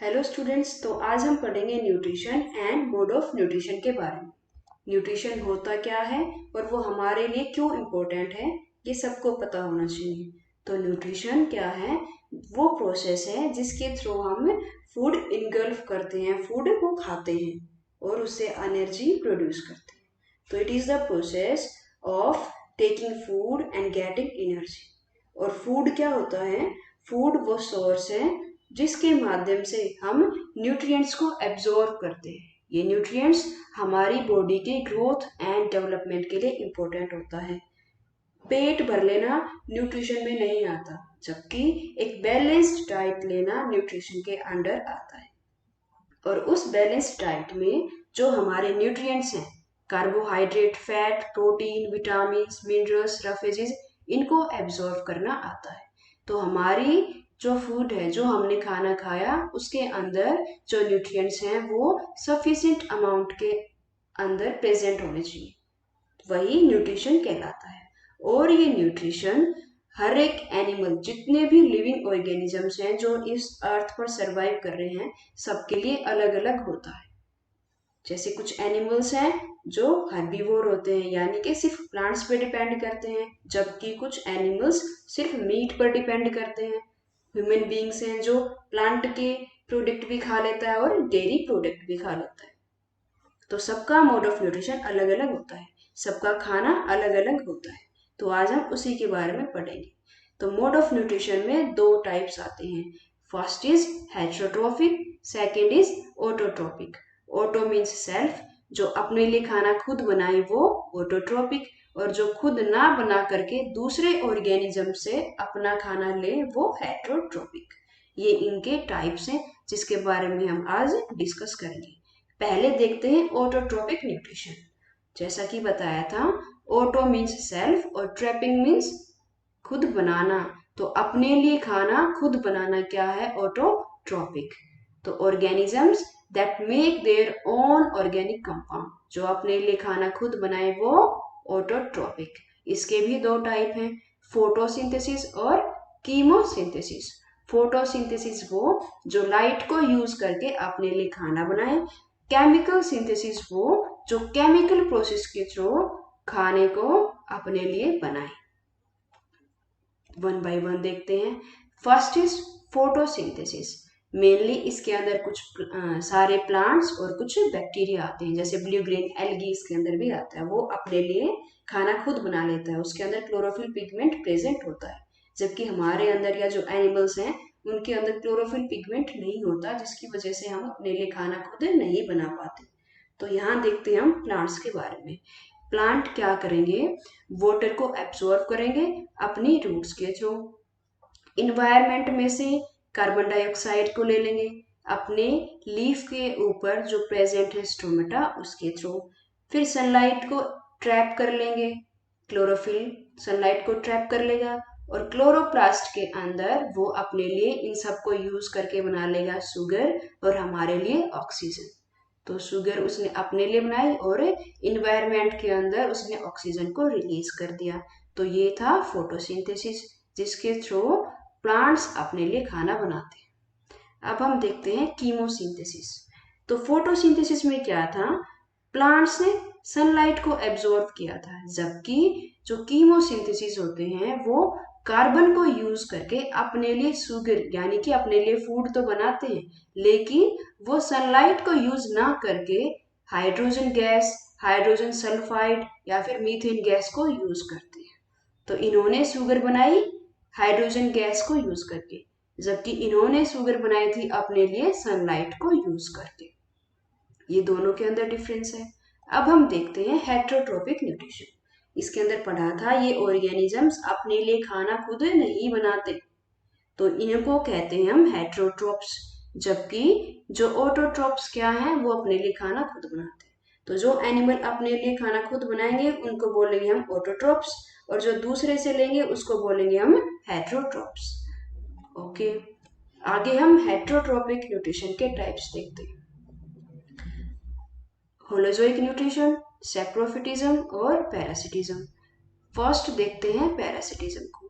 Hello students, तो आज हम पढ़ेंगे nutrition and mode of nutrition के बारे में। न्यूट्रिशन होता क्या है और वो हमारे लिए क्यों इम्पोर्टेंट है, ये सबको पता होना चाहिए। तो न्यूट्रिशन क्या है? वो प्रोसेस है जिसके थ्रू हम फूड इनगल्फ करते हैं, फूड को खाते हैं और उससे एनर्जी प्रोड्यूस करते हैं। तो it is the process of taking food and getting energy. और फूड क्या होता है? फूड वो सोर्स है जिसके माध्यम से हम न्यूट्रिएंट्स को एब्जॉर्ब करते हैं। ये न्यूट्रिएंट्स हमारी बॉडी के ग्रोथ एंड डेवलपमेंट के लिए इम्पोर्टेंट होता है। पेट भर लेना न्यूट्रिशन में नहीं आता, जबकि एक बैलेंस्ड डाइट लेना न्यूट्रिशन के अंडर आता है। और उस बैलेंस्ड डाइट में जो हमारे न्यूट्रिएंट्स हैं, carbohydrate, fat, protein, vitamin, minerals, roughages, इनको एब्जॉर्ब करना आता है। तो हमारी जो फूड है, जो हमने खाना खाया, उसके अंदर जो न्यूट्रिएंट्स हैं वो सफिशिएंट अमाउंट के अंदर प्रेजेंट होने चाहिए, वही न्यूट्रिशन कहलाता है। और ये न्यूट्रिशन हर एक एनिमल, जितने भी लिविंग ऑर्गेनिजम्स हैं जो इस अर्थ पर सरवाइव कर रहे हैं, सबके लिए अलग अलग होता है। जैसे कुछ एनिमल्स हैं जो हर्बीवोर होते हैं, यानी कि सिर्फ प्लांट्स पे डिपेंड करते हैं, जबकि कुछ एनिमल्स सिर्फ मीट पर डिपेंड करते हैं। ह्यूमन बींग्स हैं जो प्लांट के प्रोडक्ट भी खा लेता है और डेयरी प्रोडक्ट भी खा लेता है। तो सबका मोड ऑफ न्यूट्रिशन अलग अलग होता है, सबका खाना अलग अलग होता है। तो आज हम उसी के बारे में पढ़ेंगे। तो मोड ऑफ न्यूट्रिशन में दो टाइप्स आते हैं। First is heterotrophic, second is autotrophic. Auto means self, जो अपने लिए खाना खुद बनाए वो ऑटोट्रॉपिक, और जो खुद ना बना करके दूसरे ऑर्गेनिज्म से अपना खाना ले वो हेटेरोट्रॉपिक। ये इनके टाइप्स हैं जिसके बारे में हम आज डिस्कस करेंगे। पहले देखते हैं ऑटोट्रॉपिक न्यूट्रिशन। जैसा कि बताया था, ऑटो मीन्स सेल्फ और ट्रैपिंग मीन्स खुद बनाना। तो अपने लिए खाना खुद बनाना क्या है? ऑटोट्रॉपिक। तो organisms that make their own organic compound, जो अपने लिए खाना खुद बनाए वो ऑटोट्रॉपिक। इसके भी दो टाइप हैं, फोटोसिंथेसिस और कीमोसिंथेसिस। फोटोसिंथेसिस वो जो लाइट को यूज करके अपने लिए खाना बनाए। केमिकल सिंथेसिस वो जो केमिकल प्रोसेस के थ्रू खाने को अपने लिए बनाए। वन बाय वन देखते हैं। First is photosynthesis. मेनली इसके अंदर कुछ सारे प्लांट्स और कुछ बैक्टीरिया आते हैं, जैसे ब्लू ग्रीन एल्गी इसके अंदर भी आता है। वो अपने लिए खाना खुद बना लेता है, उसके अंदर क्लोरोफिल पिगमेंट प्रेजेंट होता है। जबकि हमारे अंदर या जो एनिमल्स हैं उनके अंदर क्लोरोफिल पिगमेंट नहीं होता, जिसकी वजह से हम अपने लिए खाना खुद नहीं बना पाते। तो यहाँ देखते हैं हम प्लांट्स के बारे में। प्लांट क्या करेंगे? वाटर को एब्सॉर्ब करेंगे अपनी रूट्स के थ्रू। इन्वायरमेंट में से कार्बन डाइऑक्साइड को ले लेंगे अपने लीफ के ऊपर जो प्रेजेंट है स्टोमेटा, उसके थ्रू। फिर सनलाइट को ट्रैप कर लेंगे, क्लोरोफिल सनलाइट को ट्रैप कर लेगा, और क्लोरोप्लास्ट के अंदर वो अपने लिए इन सबको यूज करके बना लेगा शुगर और हमारे लिए ऑक्सीजन। तो शुगर उसने अपने लिए बनाई और इन्वायरमेंट के अंदर उसने ऑक्सीजन को रिलीज कर दिया। तो ये था फोटोसिंथेसिस, जिसके थ्रू प्लांट्स अपने लिए खाना बनाते हैं। अब हम देखते हैं कीमोसिंथेसिस। तो फोटोसिंथेसिस में क्या था? प्लांट्स ने सनलाइट को एब्जॉर्ब किया था, जबकि जो कीमोसिंथेसिस होते हैं वो कार्बन को यूज करके अपने लिए शुगर यानी कि अपने लिए फूड तो बनाते हैं, लेकिन वो सनलाइट को यूज ना करके हाइड्रोजन गैस, हाइड्रोजन सल्फाइड या फिर मीथेन गैस को यूज करते हैं। तो इन्होंने शुगर बनाई हाइड्रोजन गैस को यूज करके, जबकि इन्होंने शुगर बनाई थी अपने लिए सनलाइट को यूज करके। ये दोनों के अंदर डिफरेंस है। अब हम देखते हैं हेटेरोट्रॉपिक न्यूट्रिशन। इसके अंदर पढ़ा था ये ऑर्गेनिजम्स अपने लिए खाना खुद नहीं बनाते, तो इनको कहते हैं हम हेटेरोट्रॉप्स। जबकि जो ऑटोट्रॉप्स क्या है? वो अपने लिए खाना खुद बनाते हैं। तो जो एनिमल अपने लिए खाना खुद बनाएंगे उनको बोलेंगे हम ऑटोट्रॉप्स, और जो दूसरे से लेंगे उसको बोलेंगे हम हेटेरोट्रॉप्स। ओके, आगे हम हेटेरोट्रॉपिक न्यूट्रिशन के टाइप्स देखते हैं। होलोजोइक न्यूट्रिशन, सैप्रोफिटिज्म और पैरासिटिज्म। फर्स्ट देखते हैं पैरासिटिज्म को।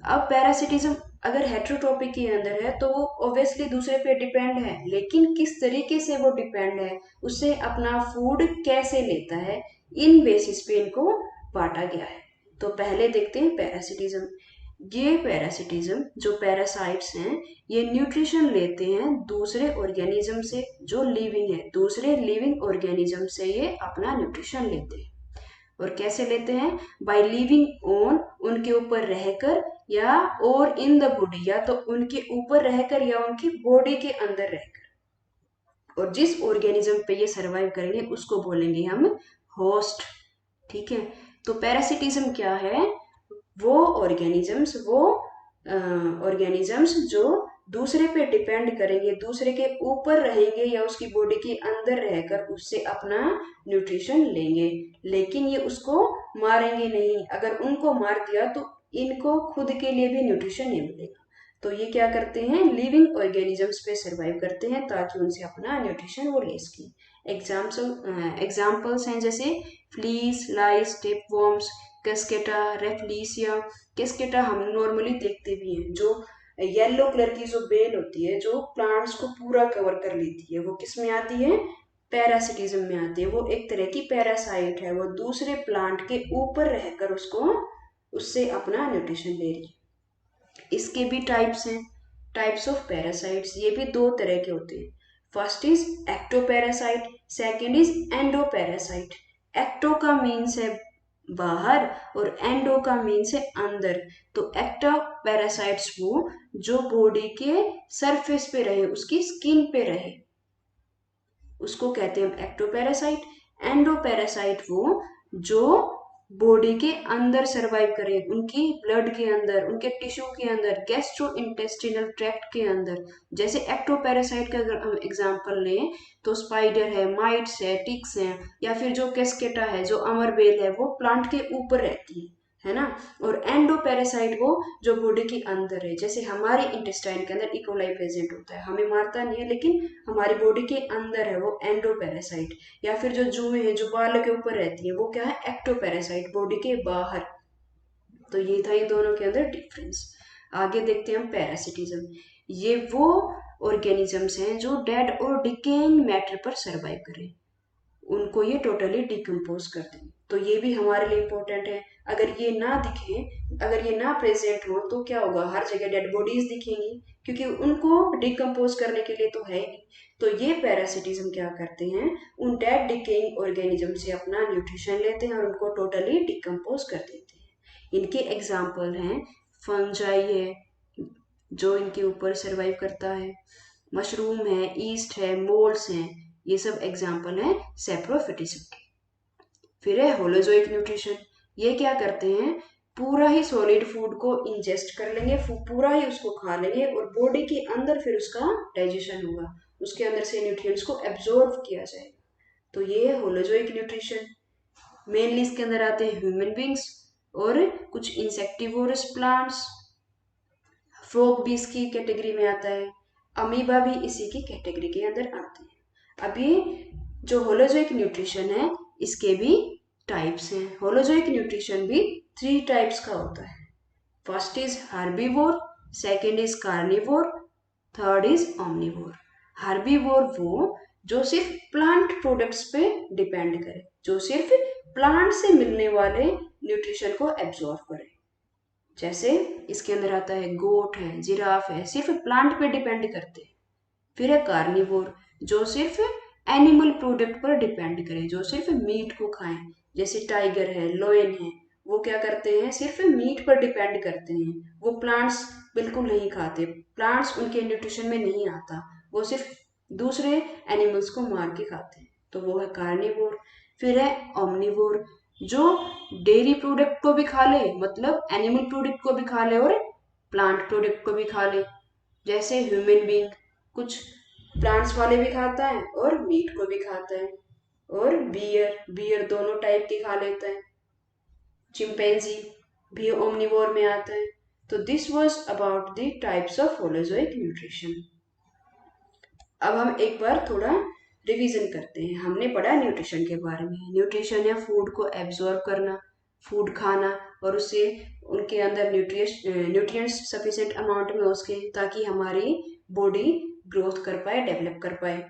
अब पैरासिटिज्म अगर हेट्रोट्रॉपिक के अंदर है तो वो ऑब्वियसली दूसरे पे डिपेंड है, लेकिन किस तरीके से वो डिपेंड है, उससे अपना फूड कैसे लेता है, इन बेसिस पे इनको बांटा गया है। तो पहले देखते हैं पैरासिटिज्म। ये पैरासिटिज्म जो पैरासाइट्स हैं, ये न्यूट्रिशन लेते हैं दूसरे ऑर्गेनिज्म से जो लिविंग है, दूसरे लिविंग ऑर्गेनिज्म से ये अपना न्यूट्रिशन लेते हैं। और कैसे लेते हैं? बाय लिविंग ऑन, उनके ऊपर रहकर, या और इन द बॉडी, या तो उनके ऊपर रहकर या उनकी बॉडी के अंदर रहकर। और जिस ऑर्गेनिज्म पे ये सर्वाइव करेंगे उसको बोलेंगे हम होस्ट। ठीक है, तो पैरासिटिज्म क्या है? वो ऑर्गेनिजम्स जो दूसरे पे डिपेंड करेंगे, दूसरे के ऊपर रहेंगे या उसकी बॉडी के अंदर रहकर उससे अपना न्यूट्रिशन लेंगे, लेकिन ये उसको मारेंगे नहीं। अगर उनको मार दिया तो इनको खुद के लिए भी न्यूट्रिशन नहीं मिलेगा। तो ये क्या करते हैं? लिविंग ऑर्गेनिजम्स पे सर्वाइव करते हैं ताकि उनसे अपना न्यूट्रिशन वो ले सकें। एग्जाम्पल्स हैं जैसे फ्लीस, लाइस, टेपवर्म्स, कैस्केटा, रेफ्लिसिया। कैस्केटा हम नॉर्मली देखते भी हैं, जो येलो कलर की जो बेल होती है जो प्लांट्स को पूरा कवर कर लेती है, वो किस में आती है? पैरासिटिज्म में आती है। वो एक तरह की पैरासाइट है, वो दूसरे प्लांट के ऊपर रहकर उससे अपना न्यूट्रिशन ले रही है। इसके भी टाइप्स हैं, टाइप्स ऑफ पैरासाइट्स। ये भी दो तरह के होते हैं। First is ectoparasite, second is endoparasite. Ecto का मीन्स है बाहर और एंडो का मीन्स है अंदर। तो एक्टोपैरासाइट्स वो जो बॉडी के सरफेस पे रहे, उसकी स्किन पे रहे, उसको कहते हैं एक्टोपैरासाइट। एंडोपैरासाइट वो जो बॉडी के अंदर सरवाइव करे, उनकी ब्लड के अंदर, उनके टिश्यू के अंदर, गैस्ट्रो इंटेस्टिनल ट्रैक्ट के अंदर। जैसे एक्टोपैरासाइट का अगर हम एग्जांपल लें तो स्पाइडर है, माइट्स है, टिक्स हैं, या फिर जो कैस्केटा है, जो अमरबेल है, वो प्लांट के ऊपर रहती है ना। और एंडोपैरासाइट वो जो बॉडी के अंदर है, जैसे हमारे इंटेस्टाइन के अंदर इकोलाई प्रेजेंट होता है, हमें मारता नहीं है लेकिन हमारी बॉडी के अंदर है, वो एंडोपैरासाइट। या फिर जो जुएं हैं जो बाल के ऊपर रहती है, वो क्या है? एक्टोपैरासाइट, बॉडी के बाहर। तो ये था इन दोनों के अंदर डिफरेंस। आगे देखते हैं हम पैरासिटिज्म। ये वो ऑर्गेनिजम्स हैं जो डेड और डिकेइंग मैटर पर सर्वाइव करें, उनको ये टोटली डिकम्पोज कर दें। तो ये भी हमारे लिए इम्पोर्टेंट है। अगर ये ना दिखे, अगर ये ना प्रेजेंट हो तो क्या होगा? हर जगह डेड बॉडीज दिखेंगी, क्योंकि उनको डिकम्पोज करने के लिए तो है ही नहीं। तो ये पैरासिटिज्म क्या करते हैं? उन डेड डिकेइंग ऑर्गेनिज्म से अपना न्यूट्रिशन लेते हैं और उनको टोटली डिकम्पोज कर देते हैं। इनके एग्जाम्पल हैं फंजाई है जो इनके ऊपर सर्वाइव करता है, मशरूम है, ईस्ट है, मोल्ड्स हैं। ये सब एग्जाम्पल हैं सेप्रोफिटिज्म के। फिर है होलोजोइक न्यूट्रिशन। ये क्या करते हैं? पूरा ही सॉलिड फूड को इंजेस्ट कर लेंगे, पूरा ही उसको खा लेंगे और बॉडी के अंदर फिर उसका डाइजेशन होगा, उसके अंदर से न्यूट्रिएंट्स को एब्जॉर्ब किया जाएगा। तो ये है होलोजोइक न्यूट्रिशन। मेनली इसके अंदर आते हैं ह्यूमन बींग्स और कुछ इंसेक्टिवोरस प्लांट्स। फ्रॉग भी इसकी कैटेगरी में आता है, अमीबा भी इसी की कैटेगरी के अंदर आते हैं। अब ये जो होलोजोइक न्यूट्रिशन है इसके भी टाइप्स हैं। होलोजोइक न्यूट्रिशन भी 3 टाइप्स का होता है। First is herbivore, second is carnivore, third is omnivore. Herbivore वो जो सिर्फ प्लांट प्रोडक्ट्स पे डिपेंड करे, जो सिर्फ प्लांट से मिलने वाले न्यूट्रिशन को एब्जॉर्ब करे। जैसे इसके अंदर आता है गोट है, जिराफ है, सिर्फ प्लांट पे डिपेंड करते हैं। फिर है कार्निवोर जो सिर्फ एनिमल प्रोडक्ट पर डिपेंड करे, जो सिर्फ मीट को खाएं, जैसे टाइगर है, लोयन है। वो क्या करते हैं? सिर्फ मीट पर डिपेंड करते हैं, वो प्लांट्स बिल्कुल नहीं खाते, प्लांट्स उनके न्यूट्रिशन में नहीं आता, वो सिर्फ दूसरे एनिमल्स को मार के खाते हैं। तो वो है कार्निवोर। फिर है ओमनिवोर जो डेयरी प्रोडक्ट को भी खा ले, मतलब एनिमल प्रोडक्ट को भी खा ले और प्लांट प्रोडक्ट को भी खा ले। जैसे ह्यूमन बींग कुछ प्लांट्स वाले भी खाता है और मीट को भी खाता है। और बियर दोनों टाइप की खा लेता है। चिंपैंजी भी ओमनिवोर में आता है। तो this was about the types of holozoic nutrition. अब हम एक बार थोड़ा रिवीजन करते हैं। हमने पढ़ा न्यूट्रिशन के बारे में। न्यूट्रिशन है फूड को एब्जॉर्ब करना, फूड खाना और उससे उनके अंदर न्यूट्रिएंट्स सफिशिएंट अमाउंट में उसके, ताकि हमारी बॉडी ग्रोथ कर पाए, डेवलप कर पाए।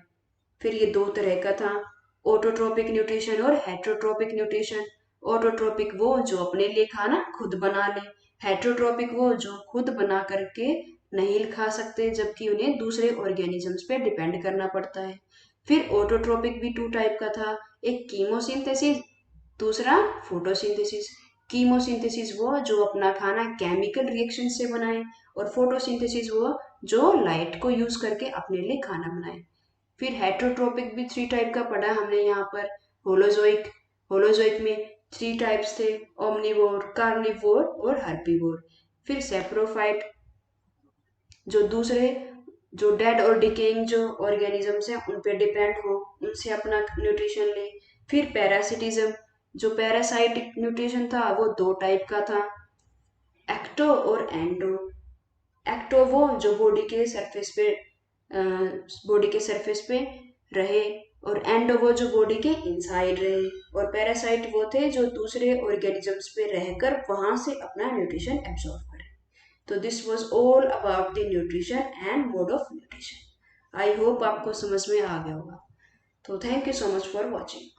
फिर ये दो तरह का था, ऑटोट्रोपिक न्यूट्रिशन और हेट्रोट्रोपिक न्यूट्रिशन। ऑटोट्रोपिक वो जो अपने लिए खाना खुद बना ले, हेट्रोट्रोपिक वो जो खुद बना करके नहीं खा सकते, जबकि उन्हें दूसरे ऑर्गेनिजम्स पे डिपेंड करना पड़ता है। फिर ऑटोट्रोपिक भी टू टाइप का था, एक कीमोसिंथेसिस, दूसरा फोटोसिंथेसिस। कीमोसिंथेसिस वो जो अपना खाना केमिकल रिएक्शन से बनाए, और फोटोसिंथेसिस वो जो लाइट को यूज करके अपने लिए खाना बनाए। फिर हेट्रोट्रोपिक भी थ्री टाइप का पढ़ा हमने यहाँ पर। होलोजोइक, होलोजोइक में थ्री टाइप्स थे, ओमनिवोर, कार्निवोर और हर्बीवोर। फिर सेप्रोफाइट जो दूसरे, जो डेड और डिकेइंग जो ऑर्गेनिजम्स हैं उन पे डिपेंड हो, उनसे अपना न्यूट्रिशन ले। फिर पैरासिटिज्म, जो पैरासाइटिक न्यूट्रिशन था वो दो टाइप का था, एक्टो और एंडो। एक्टो वो जो बॉडी के सरफेस पे रहे, और एंडो वो जो बॉडी के इनसाइड रहे। और पैरासाइट वो थे जो दूसरे ऑर्गेनिजम्स पे रहकर वहां से अपना न्यूट्रिशन एब्जॉर्ब करे। तो this was all about the nutrition and mode of nutrition. I hope आपको समझ में आ गया होगा। तो thank you so much for watching.